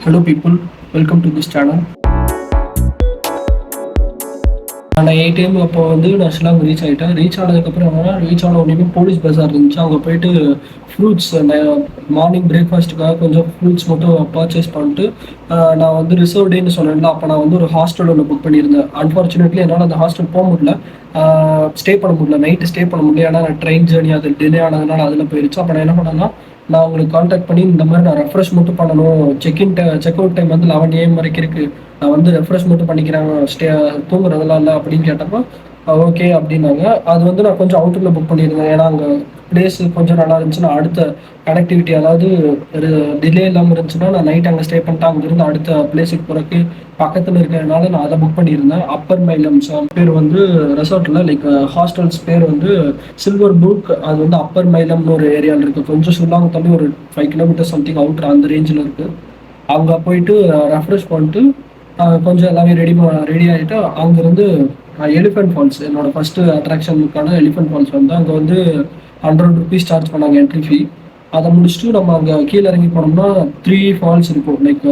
Hello people, welcome to this channel. நான் 8 AM அப்போ வந்து நான் ஷில்லாங் ரீச் ஆகிட்டேன். ரீச் ஆனதுக்கப்புறம் என்னன்னா, ரீச் ஆன உடனே போலீஸ் பஸார் இருந்துச்சு. அங்கே போயிட்டு ஃப்ரூட்ஸ் மார்னிங் பிரேக்ஃபாஸ்ட்டுக்காக கொஞ்சம் ஃப்ரூட்ஸ் மட்டும் பர்ச்சேஸ் பண்ணிட்டு நான் வந்து ரிசர்வ் டேன்னு சொன்னேன்ல, அப்போ நான் வந்து ஒரு ஹாஸ்டல் ஒன்று புக் பண்ணியிருந்தேன். அன்ஃபார்ச்சுனேட்லி என்னால் அந்த ஹாஸ்டல் போக முடியல, ஸ்டே பண்ண முடியல, நைட்டு ஸ்டே பண்ண முடியல. ஏன்னா நான் ட்ரெயின் ஜேர்னி அது டிலே ஆனதுனால அதில் போயிடுச்சு. அப்போ நான் என்ன பண்ணேன்னா, நான் உங்களுக்கு காண்டாக்ட் பண்ணி இந்த மாதிரி நான் ரெஃப்ரெஷ் மட்டும் பண்ணணும், செக் அவுட் டைம் வந்து 11 AM வரைக்கும் இருக்குது, நான் வந்து ரெஃப்ரெஷ் மட்டும் பண்ணிக்கிறேன், தூங்குறதெல்லாம் இல்லை அப்படின்னு கேட்டப்போ ஓகே அப்படின்னாங்க. அது வந்து நான் கொஞ்சம் அவுட்டரில் புக் பண்ணியிருந்தேன். ஏன்னா அங்கே பிளேஸ் கொஞ்சம் நல்லா இருந்துச்சுன்னா அடுத்த கனெக்டிவிட்டி, அதாவது ஒரு டிலே இல்லாமல் இருந்துச்சுன்னா நான் நைட் அங்கே ஸ்டே பண்ணிட்டு அங்கேருந்து அடுத்த பிளேஸுக்கு போகிறக்கு பக்கத்தில் இருக்கிறதுனால நான் அதை புக் பண்ணியிருந்தேன். அப்பர் மைலம்ஸ் பேர் வந்து ரெசார்ட்டில் லைக் ஹாஸ்டல்ஸ் பேர் வந்து சில்வர் புக். அது வந்து அப்பர் மைலம்னு ஒரு ஏரியாவில் இருக்குது, கொஞ்சம் ஷில்லாங் தள்ளி ஒரு 5 km சம்திங் அவுட்ரு அந்த ரேஞ்சில் இருக்குது. அங்கே போயிட்டு ரெஃப்ரெஷ் பண்ணிட்டு கொஞ்சம் எல்லாமே ரெடி ஆகிட்டு அங்கேருந்து எலிஃபென்ட் ஃபால்ஸ், என்னோட ஃபர்ஸ்ட் அட்ராக்ஷனுக்கான எலிஃபென்ட் ஃபால்ஸ் வந்து அங்கே வந்து 100 rupees சார்ஜ் பண்ணாங்க என்ட்ரி ஃபீ. அதை முடிச்சுட்டு நம்ம அங்கே கீழே இறங்கி போனோம்னா 3 ஃபால்ஸ் இருக்கும். லைக்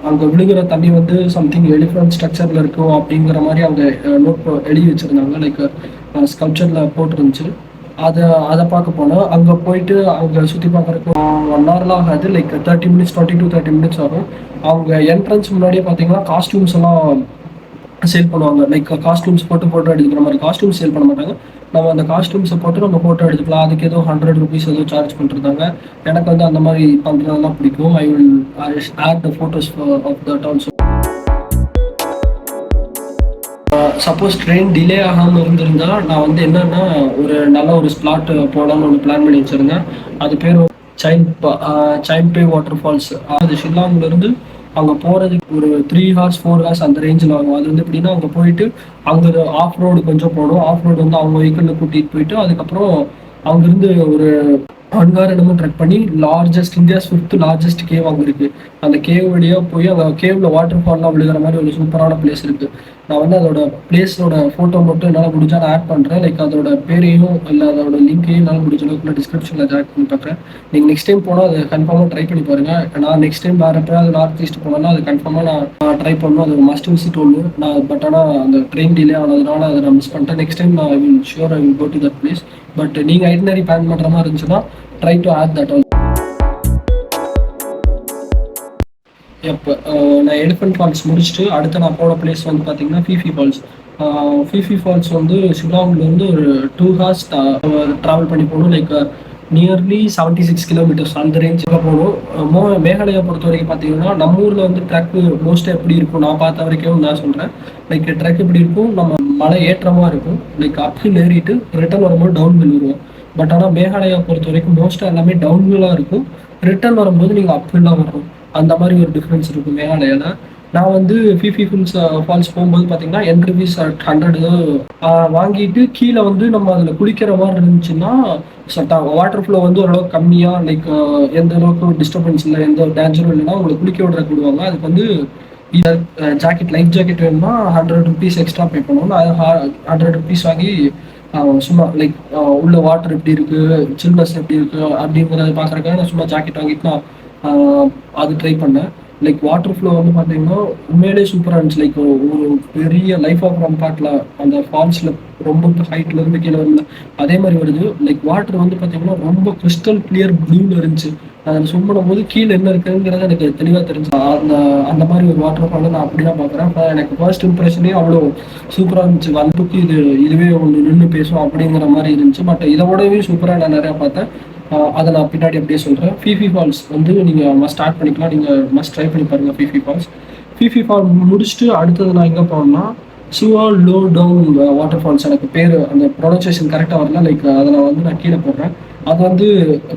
அங்கே விழுகிற தண்ணி வந்து சம்திங் எலிஃபென்ட் ஸ்ட்ரக்சரில் இருக்கும் அப்படிங்கிற மாதிரி அங்கே நோட் எழுதி வச்சுருந்தாங்க, லைக் ஸ்கல்ப்சரில் போட்டுருந்துச்சு. அதை பார்க்க போனோம். அங்கே போயிட்டு அங்கே சுற்றி பார்க்குறதுக்கு 1 hourலாம் ஆகாது, லைக் 30 minutes, 20 to 30 minutes ஆகும். அவங்க என்ட்ரன்ஸ் முன்னாடியே பார்த்தீங்கன்னா காஸ்டியூம்ஸ் எல்லாம் சேல் பண்ணுவாங்க. லைக் காஸ்டியூம்ஸ் போட்டு ஃபோட்டோ எடுக்கிற மாதிரி. காஸ்டியூம்ஸ் சேல் பண்ண மாட்டாங்க, நம்ம அந்த காஸ்டியூம்ஸை போட்டு நம்ம ஃபோட்டோ எடுத்துக்கலாம். அதுக்கு ஏதோ 100 rupees ஏதோ சார்ஜ் பண்ணிருந்தாங்க. எனக்கு வந்து அந்த மாதிரி பண்ணுறதெல்லாம் பிடிக்கும். I will add the photos of that also. Suppose train delay ஆகாமல் இருந்திருந்தா நான் வந்து என்னன்னா ஒரு நல்ல ஒரு ஸ்பாட் போகலான்னு ஒன்று பிளான் பண்ணி வச்சுருந்தேன். அது பேர் சைம்பே வாட்டர் ஃபால்ஸ். அது ஷில்லாங்லேருந்து அங்கே போகிறதுக்கு ஒரு 3 hours 4 hours அந்த ரேஞ்சில் ஆகும். அது வந்து எப்படின்னா அங்கே போயிட்டு அங்கே ஆஃப் ரோடு கொஞ்சம் போகணும். ஆஃப் ரோடு வந்து அவங்க வெஹிக்கிளில் கூட்டிகிட்டு போயிட்டு அதுக்கப்புறம் அங்கேருந்து ஒரு 1 hour என்னமோ ட்ரெக் பண்ணி இந்தியாஸ் 5th largest கேவ் அங்கே இருக்குது. அந்த கேவ் வழியாக போய் அந்த கேவில் வாட்டர் ஃபால்லாம் விழுகிற மாதிரி ஒரு சூப்பரான பிளேஸ் இருக்குது. நான் வந்து அதோட பிளேஸோட ஃபோட்டோ மட்டும் என்னால் முடிஞ்சால் நான் ஆட் பண்ணுறேன். லைக் அதோட பேரையும் இல்லை அதோட லிங்கையும் என்னால் முடிஞ்ச அளவுக்கு நான் டிஸ்கிரிப்ஷனில் ஆட் பண்ணி பார்க்குறேன். நீங்கள் நெக்ஸ்ட் டைம் போனால் அதை கன்ஃபார்மாக ட்ரை பண்ணி பாருங்கள். நான் நெக்ஸ்ட் டைம் வேறு எப்போயாவது நார்த் ஈஸ்ட் போனோன்னா அது கன்ஃபார்மாக நான் ட்ரை பண்ணணும். அது ஒரு மஸ்ட் விசிட் ஒன்று. பட் ஆனால் அந்த ட்ரெயின் டிலே ஆனதுனால அதை நான் மிஸ் பண்ணிட்டேன். நெக்ஸ்ட் டைம் நான் I will go to that place. But நீங்கள் ஐட்னரி பிளான் பண்ணுற மாதிரி இருந்துச்சுன்னா try to add that also. இப்போ நான் எலிஃபென்ட் ஃபால்ஸ் முடிச்சுட்டு அடுத்து நான் போன பிளேஸ் வந்து பார்த்தீங்கன்னா ஃபீஃபி ஃபால்ஸ். ஃபீஃபி ஃபால்ஸ் வந்து ஷில்லாங்லேருந்து ஒரு 2 hours ட்ராவல் பண்ணி போகணும். லைக் நியர்லி 76 kilometers அந்த ரேஞ்சில் போகணும். மேகாலயா பொறுத்த வரைக்கும் பார்த்தீங்கன்னா நம்ம ஊரில் வந்து ட்ரக்கு மோஸ்ட்டாக எப்படி இருக்கும் நான் பார்த்த வரைக்கும் நான் சொல்கிறேன். லைக் ட்ரக் எப்படி இருக்கும், நம்ம மலை ஏற்றமாக இருக்கும். லைக் அப்ஹில் ஏறிட்டு ரிட்டர்ன் வரும்போது டவுன் ஹில் வருவோம். பட் ஆனால் மேகாலயா பொறுத்த வரைக்கும் மோஸ்ட்டாக எல்லாமே டவுன் ஹில்லாக இருக்கும். ரிட்டர்ன் வரும்போது நீங்கள் அப்ஹில்லாக வரும். அந்த மாதிரி ஒரு டிஃப்ரென்ஸ் இருக்கும் மேகாலயாவில். நான் வந்து ஃபீஃபி ஃபால்ஸ் போகும்போது பார்த்தீங்கன்னா என்ட்ரி ஃபீஸ் 100 வாங்கிட்டு கீழே வந்து நம்ம அதில் குளிக்கிற மாதிரி இருந்துச்சுன்னா வாட்டர் ஃப்ளோ வந்து ஓரளவுக்கு கம்மியாக, லைக் எந்த அளவுக்கு டிஸ்டர்பன்ஸ் இல்லை, எந்த டேஞ்சரும் இல்லைன்னா உங்களை குளிக்க விடுறதுக்கு விடுவாங்க. அதுக்கு வந்து ஜாக்கெட் லைஃப் ஜாக்கெட் வேணும்னா 100 rupees எக்ஸ்ட்ரா பே பண்ணுவோம். நான் 100 rupees வாங்கி சும்மா லைக் உள்ள வாட்டர் எப்படி இருக்குது, சில்னஸ் எப்படி இருக்குது அப்படிங்கிறத பார்க்குறக்காக நான் சும்மா ஜாக்கெட் வாங்கிட்டு நான் அது ட்ரை பண்ணேன். லைக் வாட்டர் ஃப்ளோ வந்து பார்த்தீங்கன்னா உண்மையிலே சூப்பராக இருந்துச்சு. லைக் ஒரு பெரிய லைஃப் ஆஃப் ரம்பாட்டில் அந்த ஃபால்ஸில் ரொம்ப ஹைட்லேருந்து கீழே வரல அதே மாதிரி வருது. லைக் வாட்டர் வந்து பார்த்தீங்கன்னா ரொம்ப கிறிஸ்டல் கிளியர் ப்ளூவில் இருந்துச்சு. அதில் ஸ்விம் பண்ணும்போது கீழே என்ன இருக்குங்கிறது எனக்கு தெளிவாக தெரிஞ்சு அந்த மாதிரி ஒரு வாட்டர் ஃபாலை நான் அப்படி தான் பார்க்குறேன். எனக்கு ஃபர்ஸ்ட் இம்ப்ரெஷனே அவ்வளோ சூப்பராக இருந்துச்சு. வந்துக்கு இதுவே ஒன்று நின்று பேசும் அப்படிங்கிற மாதிரி இருந்துச்சு. பட் இதோடவே சூப்பராக நான் நிறையா பார்த்தேன். அதை நான் பின்னாடி அப்படியே சொல்கிறேன். ஃபீஃபி ஃபால்ஸ் வந்து நீங்கள் மஸ்ட் ஸ்டார்ட் பண்ணிக்கலாம், நீங்கள் மஸ்ட் ட்ரை பண்ணி பாருங்கள் ஃபீஃபி ஃபால்ஸ். ஃபீஃபி ஃபால் முடிச்சுட்டு அடுத்தது நான் எங்கே போனேன்னா சுவா லோ டவுன் வாட்டர் ஃபால்ஸ். எனக்கு பேர் அந்த ப்ரொனன்சியேஷன் கரெக்டாக வரல, லைக் அதை நான் கீழே போடுறேன். அது வந்து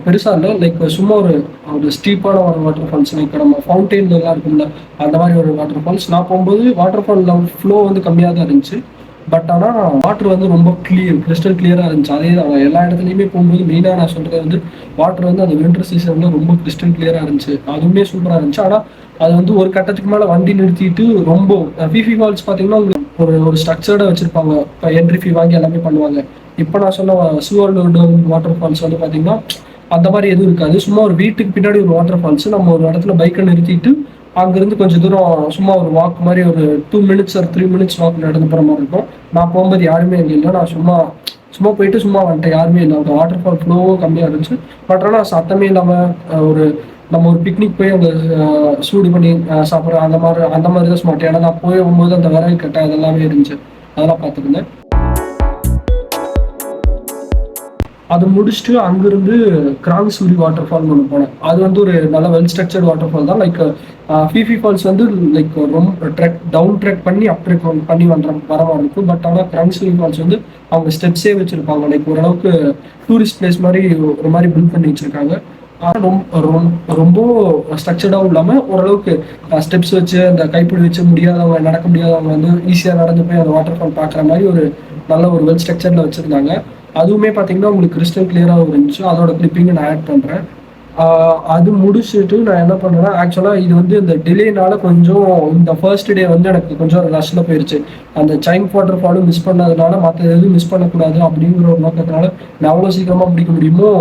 பெருசாக இல்லை, லைக் சும்மா ஒரு ஸ்டீப்பான ஒரு வாட்டர் ஃபால்ஸ். லைக் நம்ம ஃபவுண்டெயின்லாம் இருக்கும்ல அந்த மாதிரி ஒரு வாட்டர் ஃபால்ஸ். நான் போகும்போது வாட்டர் ஃபால் ஃப்ளோ வந்து கம்மியாக தான் இருந்துச்சு. பட் ஆனால் வாட்டர் வந்து ரொம்ப கிறிஸ்டல் கிளியராக இருந்துச்சு. அதே தான் எல்லா இடத்துலையுமே போகும்போது மெயினாக நான் சொல்கிறது வந்து வாட்டர் வந்து அந்த வின்டர் சீசனில் ரொம்ப கிறிஸ்டல் கிளியராக இருந்துச்சு. அதுவுமே சூப்பராக இருந்துச்சு. ஆனால் அது வந்து ஒரு கட்டத்துக்கு மேலே வண்டி நிறுத்திட்டு ரொம்ப ஃபீஃபி ஃபால்ஸ் பார்த்தீங்கன்னா உங்களுக்கு ஒரு ஸ்ட்ரக்சர்டாக வச்சுருப்பாங்க. இப்போ என்ட்ரி ஃபீ வாங்கி எல்லாமே பண்ணுவாங்க. இப்போ நான் சொன்ன சுவர்லோடம் வாட்டர் ஃபால்ஸ் வந்து பார்த்தீங்கன்னா அந்த மாதிரி எதுவும் இருக்காது. சும்மா ஒரு வீட்டுக்கு பின்னாடி ஒரு வாட்டர் ஃபால்ஸ். நம்ம ஒரு இடத்துல பைக்கை நிறுத்திட்டு அங்கேருந்து கொஞ்சம் தூரம் சும்மா ஒரு வாக் மாதிரி ஒரு 2 மினிட்ஸ் ஒரு 3 மினிட்ஸ் வாக் நடந்து போகிற மாதிரி இருக்கும். நான் போகும்போது யாருமே அங்கே இல்லை. நான் சும்மா சும்மா போயிட்டு சும்மா வந்துட்டேன். யாருமே இல்லை. அந்த வாட்டர் ஃபால் ஃப்ளோவும் கம்மியாக இருந்துச்சு. பட் ஆனால் சத்தமே இல்லாமல் ஒரு நம்ம ஒரு பிக்னிக் போய் அங்கே சூடு பண்ணி சாப்பிட்ற அந்த மாதிரி தான் ஸ்மார்ட். ஏன்னா நான் போகும்போது அந்த விறகு கட்டை அதெல்லாமே இருந்துச்சு. அதெல்லாம் பார்த்துருந்தேன். அது முடிச்சுட்டு அங்கிருந்து கிராங்சூரி வாட்டர் ஃபால்னு ஒன்று போனேன். அது வந்து ஒரு நல்ல வெல் ஸ்ட்ரக்சர்ட் வாட்டர் ஃபால் தான். லைக் ஃபிஃபி ஃபால்ஸ் வந்து லைக் ரொம்ப டவுன் ட்ரெக் பண்ணி அப் ட்ரெக் பண்ணி வர மாதிரி இருக்கும். பட் ஆனால் கிராங்சூரி ஃபால்ஸ் வந்து அவங்க ஸ்டெப்ஸே வச்சிருப்பாங்க. லைக் ஓரளவுக்கு டூரிஸ்ட் பிளேஸ் மாதிரி ஒரு மாதிரி பில்ட் பண்ணி வச்சிருக்காங்க. ஆனால் ரொம்ப ஸ்ட்ரக்சர்டாகவும் இல்லாமல் ஓரளவுக்கு ஸ்டெப்ஸ் வச்சு அந்த கைப்பிடி வச்சு முடியாதவங்க நடக்க முடியாதவங்க வந்து ஈஸியாக நடந்து போய் அந்த வாட்டர் ஃபால் பார்க்குற மாதிரி ஒரு நல்ல ஒரு வெல் ஸ்ட்ரக்சர்ல வச்சிருந்தாங்க. அதுவுமே பார்த்தீங்கன்னா உங்களுக்கு கிறிஸ்டல் கிளியராகவும் இருந்துச்சு. அதோட கிளிப்பிங்கை நான் ஆட் பண்ணுறேன். அது முடிச்சுட்டு நான் என்ன பண்ணுறேன்னா, ஆக்சுவலாக இது வந்து இந்த டிலேனால கொஞ்சம் இந்த ஃபர்ஸ்ட் டே வந்து எனக்கு கொஞ்சம் ரஷ்ல போயிருச்சு. அந்த சைன் வாட்டர் ஃபாலும் மிஸ் பண்ணதுனால மற்ற எதுவும் மிஸ் பண்ணக்கூடாது அப்படிங்கிற ஒரு நோக்கத்தினால நான் எவ்வளோ சீக்கிரமாக முடிக்க முடியுமோ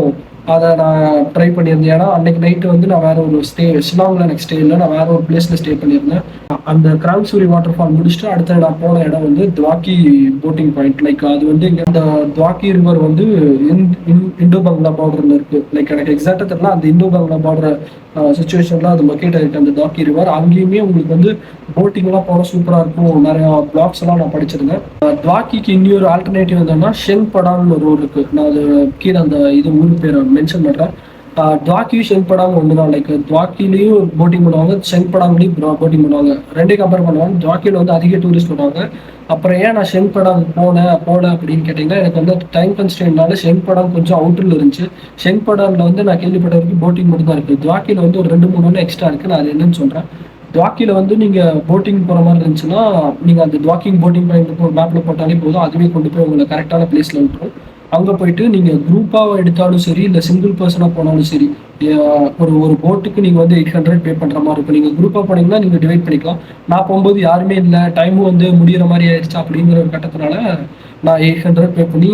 அதை நான் ட்ரை பண்ணியிருந்தேன். ஏன்னா அன்னைக்கு நைட்டு வந்து நான் வேற ஒரு ஷில்லாங்கில் எனக்கு ஸ்டே இல்லை. நான் வேற ஒரு பிளேஸ்ல ஸ்டே பண்ணியிருந்தேன். அந்த கிராங்சூரி வாட்டர் ஃபால் முடிச்சுட்டு அடுத்த நான் போன இடம் வந்து துவாக்கி போட்டிங் பாயிண்ட். லைக் அது வந்து இங்கே இந்த துவாக்கி ரிவர் வந்து இந்தோ பங்களா பார்டர்ல இருக்கு. லைக் எனக்கு எக்ஸாக்டா தெரியல. அந்த இந்தோ பங்களா பார்டர் சுச்சுவேஷன்ல அது லொக்கேட் ஆயிருக்கு அந்த துவாக்கி ரிவர். அங்கேயுமே உங்களுக்கு வந்து போட்டிங் எல்லாம் போன சூப்பரா இருக்கும். நிறைய பிளாக்ஸ் எல்லாம் நான் படிச்சிருந்தேன். துவாக்கிக்கு இன்னொரு ஆல்டர்னேட்டிவ் என்னன்னா ஷெங்படாங்னு ஒரு ஊர் இருக்கு. நான் அது கீழே அந்த இது ஊர் பேரை மென்ஷன் பண்றேன். துவாக்கியும் ஷெங்படாங் ஒன்று தான். லைக் துவாக்கிலையும் போட்டிங் பண்ணுவாங்க, ஷெங்படாங்லையும் போட்டிங் பண்ணுவாங்க. ரெண்டையும் கம்பேர் பண்ணுவாங்க. துவாக்கியில் வந்து அதிக டூரிஸ்ட் வருவாங்க. அப்புறம் ஏன் நான் ஷெங்படாங் போனேன் அப்படின்னு கேட்டிங்கன்னா, எனக்கு வந்து டைம் கன்ஸ்டன்ட்னால ஷெங்படாங் கொஞ்சம் அவுட்டரில் இருந்துச்சு. ஷெங்படாங்கில் வந்து நான் கேள்விப்பட்ட வரைக்கும் போட்டிங் மட்டும் தான் இருக்குது. துவாக்கியில் வந்து ஒரு 2-3 எக்ஸ்ட்ரா இருக்குது. நான் அது என்னன்னு சொல்கிறேன். துவாக்கியில் வந்து நீங்கள் போட்டிங் போகிற மாதிரி இருந்துச்சுன்னா, நீங்கள் அந்த துவாக்கிங் போட்டிங் பாயிண்ட் மேப்பில் போட்டாலே போதும். அதுவே கொண்டு போய் உங்களை கரெக்டான பிளேஸில் விட்டுரும். அங்கே போயிட்டு நீங்கள் குரூப்பாக எடுத்தாலும் சரி, இல்லை சிங்கிள் பர்சனாக போனாலும் சரி, ஒரு போட்டுக்கு நீங்கள் வந்து 800 பே பண்ணுற மாதிரி இருக்கும். நீங்கள் குரூப்பாக போனீங்கன்னா நீங்கள் டிவைட் பண்ணிக்கலாம். நான் போகும்போது யாருமே இல்லை, டைமும் வந்து முடிகிற மாதிரி ஆயிடுச்சு. அப்படிங்கிற ஒரு கட்டத்தினால நான் 800 பே பண்ணி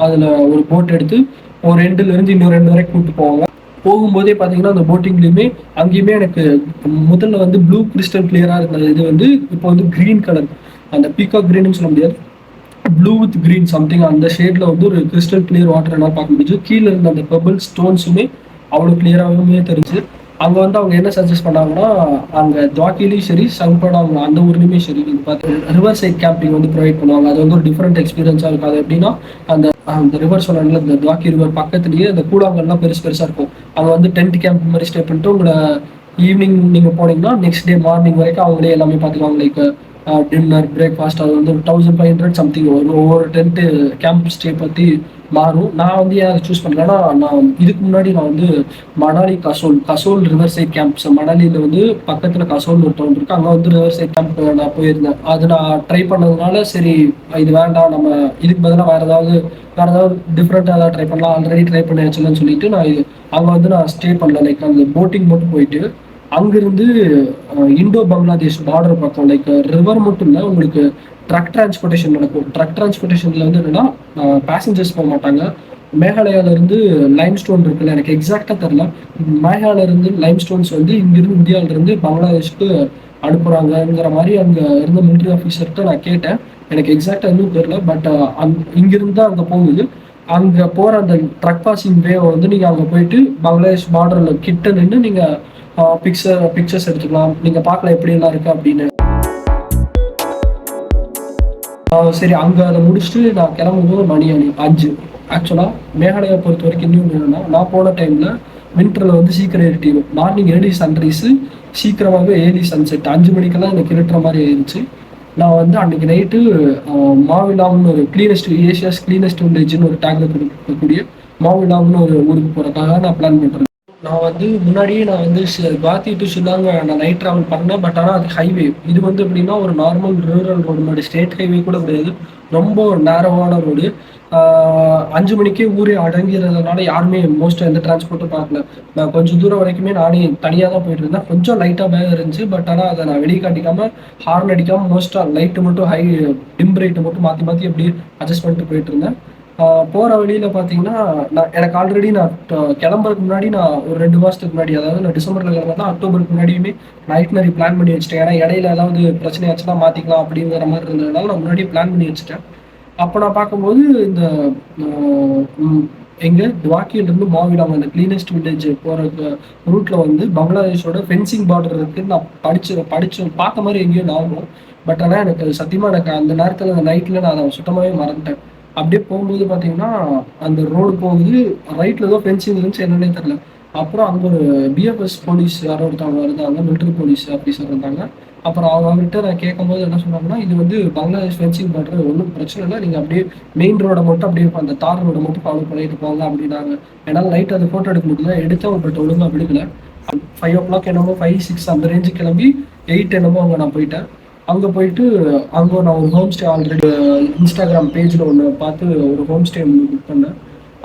அதில் ஒரு போட் எடுத்து ஒரு ரெண்டுலேருந்து இன்னொரு 2 வரைக்கும் கூப்பிட்டு போவாங்க. போகும்போதே பார்த்தீங்கன்னா அந்த போட்டிங்லேயுமே அங்கேயுமே எனக்கு முதல்ல வந்து ப்ளூ கிறிஸ்டல் கிளியராக இருந்தது. இது வந்து இப்போ வந்து க்ரீன் கலர், அந்த பீகாக் க்ரீன்னு சொல்ல முடியாது, ப்ளூ வித் கிரீன் சம்திங் அந்த ஷேட்ல வந்து ஒரு கிறிஸ்டல் கிளியர் வாட்டர் எல்லாம் பார்க்க முடிஞ்சு. கீழே இருந்த அந்த பெபிள் ஸ்டோன்ஸுமே அவ்வளோ கிளியராகவுமே தெரிஞ்சு. அங்கே வந்து அவங்க என்ன சஜஸ்ட் பண்ணாங்கன்னா, அங்கே துவாக்கிலையும் சரி சங்படாங் அந்த ஊர்லேயுமே சரி நீங்கள் பார்த்து ரிவர் சைட் கேம்பிங் வந்து ப்ரொவைட் பண்ணுவாங்க. அது வந்து ஒரு டிஃப்ரெண்ட் எக்ஸ்பீரியன்ஸாக இருக்கும். அது எப்படின்னா, அந்த அந்த ரிவர் சொன்னால இந்த துவாக்கி ரிவர் பக்கத்துலேயே அந்த கூழாங்கல்லாம் பெருசாக இருக்கும். அங்கே வந்து டென்ட் கேம்ப் மாதிரி ஸ்டே பண்ணிட்டு உங்களை ஈவினிங் நீங்கள் போனீங்கன்னா நெக்ஸ்ட் டே மார்னிங் வரைக்கும் அவங்களே எல்லாமே பார்த்துக்குவாங்க. லைக் டின்னர் பிரேக்ஃபாஸ்ட் அது வந்து 1500 சம்திங் ஒவ்வொரு டென்ட்டு கேம்ப் ஸ்டே பற்றி மாறும். நான் வந்து ஏன் சூஸ் பண்ணலன்னா, நான் இதுக்கு முன்னாடி நான் வந்து Manali Kasol river side camps மணாலியில் வந்து பக்கத்தில் கசோல்னு ஒரு டவுன் இருக்குது. அங்கே வந்து ரிவர் சைட் கேம்ப் நான் போயிருந்தேன். அது நான் ட்ரை பண்ணதுனால சரி இது வேண்டாம், நம்ம இதுக்கு பதிலாக வேறு ஏதாவது டிஃப்ரெண்ட்டாக ஏதாவது ட்ரை பண்ணலாம், ஆல்ரெடி ட்ரை பண்ணியாச்சுன்னு சொல்லிட்டு நான் அங்கே வந்து நான் ஸ்டே பண்ணல. லைக் அந்த போட்டிங் மட்டும் போயிட்டு அங்கிருந்து இந்தோ பங்களாதேஷ் பார்டர் பார்த்தோம். லைக் ரிவர் மட்டும் இல்லை, உங்களுக்கு ட்ரக் டிரான்ஸ்போர்ட்டேஷன் நடக்கும். ட்ரக் டிரான்ஸ்போர்ட்டேஷனில் வந்து என்னன்னா பேசஞ்சர்ஸ் போக மாட்டாங்க. மேகாலயாவிலேருந்து லைம் ஸ்டோன் இருக்குல்ல, எனக்கு எக்ஸாக்டாக தெரில. மேகாலயிலேருந்து லைம் ஸ்டோன்ஸ் வந்து இங்கிருந்து இந்தியாவிலேருந்து பங்களாதேஷ்க்கு அனுப்புகிறாங்கங்கிற மாதிரி அங்கே இருந்த மிலிட்ரி ஆஃபீஸர்கிட்ட நான் கேட்டேன். எனக்கு எக்ஸாக்டாக இன்னும் தெரியல. பட் இங்கிருந்து தான் அங்கே போகுது. அங்கே போகிற அந்த ட்ரக் பாசிங் வேவை வந்து நீங்கள் அங்கே போயிட்டு பங்களாதேஷ் பார்டரில் கிட்ட நின்று நீங்கள் பிக்சர்ஸ் எடுத்துக்கலாம். நீங்கள் பார்க்கலாம் எப்படி எல்லாம் இருக்குது அப்படின்னு. சரி, அங்கே அதை முடிச்சுட்டு நான் கிளம்பும்போது மணி 5. ஆக்சுவலாக மேகாலயா பொறுத்த வரைக்கும் இன்னும் என்னன்னா, நான் போன டைமில் வின்டரில் வந்து சீக்கிரம் இருட்டிடும். மார்னிங் ஏர்லி சன்ரைஸு, சீக்கிரமாகவே ஏர்லி சன்செட் 5 மணிக்கெல்லாம் எனக்கு இருட்டுற மாதிரி ஆயிடுச்சு. நான் வந்து அன்றைக்கி நைட்டு மாவிலாங்னு ஒரு ஏஷியாஸ் கிளீனஸ்ட் வில்லேஜ்னு ஒரு டேக்ல கொடுக்கக்கூடிய மாவிலாங்னு ஒரு ஊருக்கு போகிறதுக்காக நான் பிளான் பண்ணுறேன். நான் வந்து முன்னாடியே நான் வந்து குவாஹாத்தி டு ஷில்லாங் நான் நைட் ட்ராவல் பண்ணேன். பட் ஆனால் அது ஹைவே. இது வந்து எப்படின்னா ஒரு நார்மல் ரூரல் ரோடு மாதிரி, ஸ்டேட் ஹைவே கூட கிடையாது, ரொம்ப நேரவான ரோடு. 5 மணிக்கே ஊரே அடங்கிறதுனால யாருமே மோஸ்ட்டாக எந்த டிரான்ஸ்போர்ட்டும் பார்க்கல. நான் கொஞ்சம் தூரம் வரைக்குமே நானே தனியாக தான் போயிட்டு இருந்தேன். கொஞ்சம் லைட்டாக பேக் இருந்துச்சு. பட் ஆனால் அதை நான் வெளியே காட்டிக்காமல் ஹார்ன் அடிக்காமல் மோஸ்ட்டாக லைட்டு மட்டும் டிம் ரைட்டு மட்டும் மாற்றி அப்படி அட்ஜஸ்ட் பண்ணிட்டு போயிட்டு இருந்தேன். போற வழியில பார்த்தீங்கன்னா, எனக்கு ஆல்ரெடி கிளம்புறதுக்கு முன்னாடி நான் ஒரு 2 மாசத்துக்கு முன்னாடி, அதாவது நான் டிசம்பர்ல கிளம்புனேன்னா, அக்டோபருக்கு முன்னாடியுமே நான் ஐட்னரி பிளான் பண்ணி வச்சுட்டேன். ஏன்னா இடையில ஏதாவது பிரச்சனை ஆச்சுன்னா மாத்திக்கலாம் அப்படிங்கிற மாரி இருந்ததுனால, நான் முன்னாடியே பிளான் பண்ணி வச்சுட்டேன். அப்ப நான் பார்க்கும்போது இந்த அ ம் எங்க துவாக்கியிலிருந்து மாவிடாம அந்த கிளீனஸ்ட் வில்லேஜ் போற ரூட்ல வந்து பங்களாதேஷோட ஃபென்சிங் பார்டர் இருக்குன்னு நான் படிச்சு பார்த்த மாரி எங்கேயோ ஞாபகம். பட் ஆனா எனக்கு அது சத்தியமா எனக்கு அந்த நேரத்துல அந்த நைட்ல நான் அத சுத்தமாவே மறந்துட்டேன். அப்படியே போகும்போது பார்த்தீங்கன்னா, அந்த ரோடு போகுது. ரைட்ல ஏதோ ஃபென்சிங் இருந்துச்சு என்னன்னே தெரியல. அப்புறம் அங்க ஒரு பிஎஃப்எஸ் போலீஸ் யாரோ ஒருத்தவங்க இருந்தாங்க. மிலிட்டரி போலீஸ் ஆஃபீசர் இருந்தாங்க. அப்புறம் அவங்ககிட்ட நான் கேட்கும்போது என்ன சொன்னாங்கன்னா, "இது வந்து பங்களாதேஷ் ஃபென்சிங் பார்டர் ஒண்ணும் பிரச்சனை இல்ல. நீங்க அப்படியே மெயின் ரோட மட்டும் அப்படியே அந்த தார் ரோட மட்டும் ஃபாலோ பண்ணிட்டு போங்க" அப்படின்னாங்க. என்னால நைட் அது ஃபோட்டோ எடுக்க முடியல. எடுத்தேன் பட் ஒழுங்கா எடுக்கல. 5:00 என்னமோ 5, 6 அந்த ரேஞ்சுக்கு கிளம்பி 8 என்னமோ அங்க நான் போயிட்டேன். அங்க போயிட்டு அங்க நான் ஒரு ஹோம் ஸ்டே ஆல்ரெடி இன்ஸ்டாகிராம் பேஜ்ல ஒண்ணு பார்த்து ஒரு ஹோம் ஸ்டே ஒண்ணு புக் பண்ணேன்.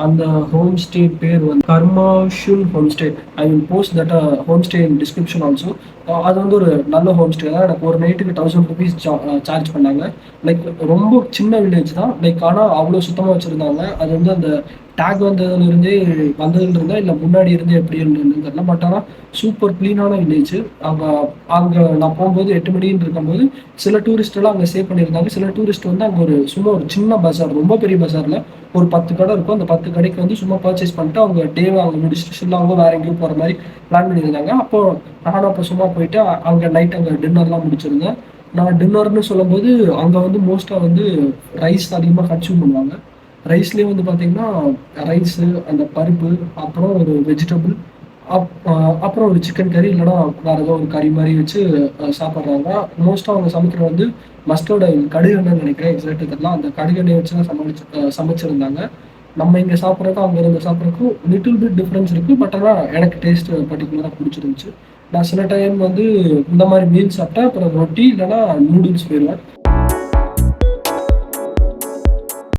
அந்த ஹோம் ஸ்டே பேர் வந்து கர்மாஷுல் home stay. I will post that home stay in description also. அது வந்து ஒரு நல்ல ஹோம் ஸ்டே தான். எனக்கு ஒரு நைட்டுக்கு ₹1000 சார்ஜ் பண்ணாங்க. லைக் ரொம்ப சின்ன வில்லேஜ் தான். லைக் ஆனா அவ்வளோ சுத்தமா வச்சிருந்தாங்க. அது வந்து அந்த டேக் வந்ததுல இருந்தா இல்ல முன்னாடி இருந்து எப்படி இருந்ததுன்னு தெரியல. பட் ஆனா சூப்பர் கிளீனான வில்லேஜ். அங்க அங்க நான் போகும்போது 8 மணின்னு இருக்கும்போது சில டூரிஸ்ட் எல்லாம் அங்க ஸ்டே பண்ணியிருந்தாங்க. சில டூரிஸ்ட் வந்து அங்க சும்மா ஒரு சின்ன பஜார், ரொம்ப பெரிய பஜார்ல ஒரு 10 கடை இருக்கும். அந்த 10 கடைக்கு வந்து சும்மா பர்ச்சேஸ் பண்ணிட்டு அவங்க டேவ அங்க முடிச்சுட்டு ஷில்லாங்கோ வேற எங்கேயோ போற மாரி பிளான் பண்ணியிருந்தாங்க. அப்போ நானும் அப்போ சும்மா போயிட்டு அங்க நைட் அங்க டின்னர்லாம் முடிச்சிருந்தேன். நான் டின்னர்ன்னு சொல்லும்போது அங்க வந்து மோஸ்ட்டா வந்து ரைஸ் அதிகமா கன்சியூம் பண்ணுவாங்க. ரைஸ்லயே வந்து பார்த்தீங்கன்னா, ரைஸு, அந்த பருப்பு, அப்புறம் ஒரு வெஜிடபிள், அப் அ அப்புறம் ஒரு சிக்கன் கறி இல்லன்னா வேற ஏதோ ஒரு கறி மாரி வச்சு சாப்பிடுறாங்க. மோஸ்ட்டா அவங்க சமைக்கிறது வந்து மஸ்டர்ட் ஆயில் கடுகு எண்ணெய்ன்னு நெனைக்கிறேன். எக்ஸாக்ட்டா தெரியல. அந்த கடுகு எண்ணெய வச்சு தான் சமைச்சிருந்தாங்க. நம்ம இங்க சாப்பிடுறதுக்கும், அங்க இருந்து சாப்பிடுறதுக்கும் லிட்டில் பிட் டிஃபரன்ஸ் இருக்கு. பட் ஆனா எனக்கு டேஸ்ட் பர்ட்டிகுலரா புடிச்சிருந்துச்சு. நான் சில டைம் வந்து இந்த மாரி மீல் சாப்பிட்டா அப்புறம் ரொட்டி இல்லன்னா நூடுல்ஸ் போயிருவேன்.